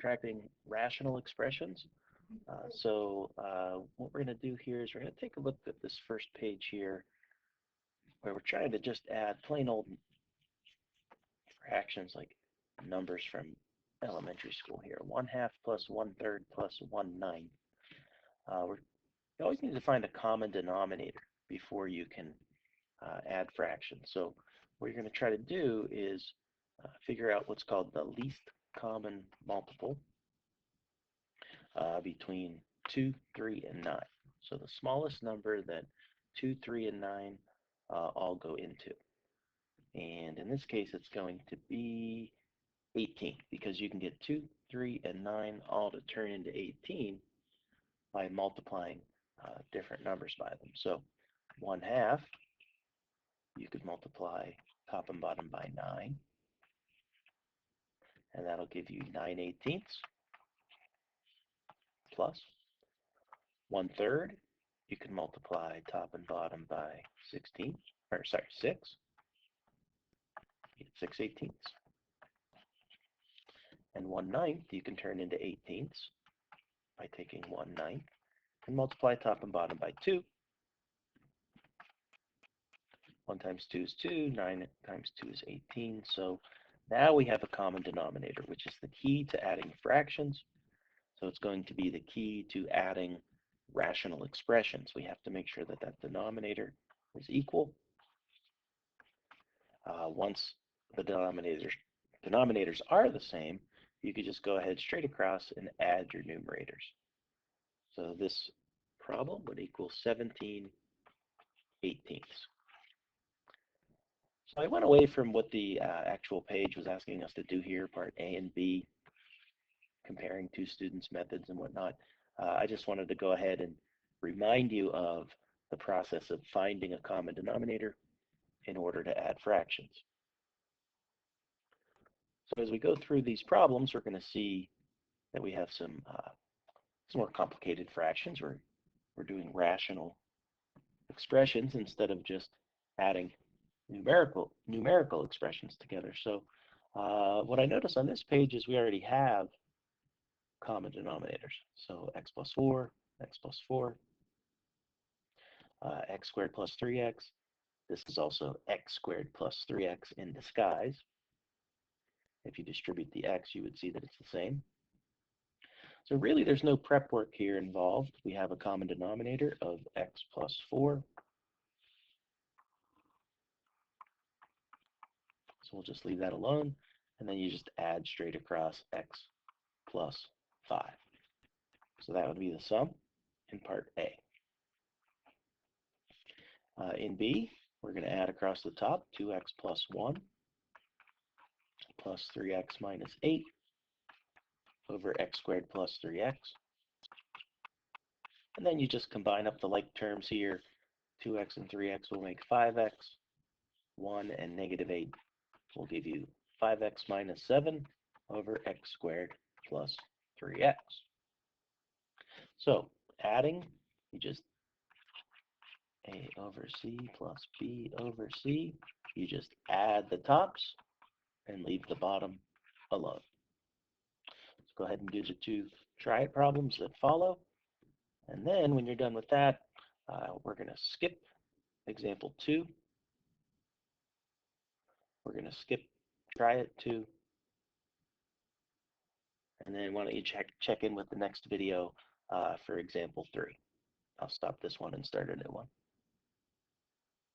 subtracting rational expressions. What we're going to do here is we're going to take a look at this first page here where we're trying to just add plain old fractions like numbers from elementary school here. 1/2 plus 1/3 plus 1/9. You always need to find a common denominator before you can add fractions. So what you're going to try to do is figure out what's called the least common multiple between 2, 3, and 9. So the smallest number that 2, 3, and 9 all go into. And in this case, it's going to be 18 because you can get 2, 3, and 9 all to turn into 18 by multiplying different numbers by them. So 1/2, you could multiply top and bottom by 9, and that'll give you 9/18 plus 1/3. You can multiply top and bottom by 16, or sorry, 6. You get 6/18. And 1/9 you can turn into 18ths by taking 1/9 and multiply top and bottom by 2. 1 times 2 is 2, 9 times 2 is 18. So now we have a common denominator, which is the key to adding fractions. So it's going to be the key to adding rational expressions. We have to make sure that that denominator is equal. Once the denominators are the same, you could just go ahead straight across and add your numerators. So this problem would equal 17/18. So I went away from what the actual page was asking us to do here, part A and B, comparing two students' methods and whatnot. I just wanted to go ahead and remind you of the process of finding a common denominator in order to add fractions. So as we go through these problems, we're going to see that we have some more complicated fractions. We're doing rational expressions instead of just adding numerical expressions together. So what I notice on this page is we already have common denominators. So x plus 4, x plus 4, x squared plus 3x. This is also x squared plus 3x in disguise. If you distribute the x, you would see that it's the same. So really, there's no prep work here involved. We have a common denominator of x plus 4. So we'll just leave that alone. And then you just add straight across x plus 5. So that would be the sum in part A. In B, we're going to add across the top 2x plus 1 plus 3x minus 8 over x squared plus 3x. And then you just combine up the like terms here. 2x and 3x will make 5x. 1 and negative 8 will give you 5x minus 7 over x squared plus 3x. So adding, you just A over C plus B over C. You just add the tops and leave the bottom alone. Let's go ahead and do the two try it problems that follow. And then when you're done with that, we're going to skip example 2. We're going to skip try it 2. And then why don't you check in with the next video for example 3. I'll stop this one and start a new one.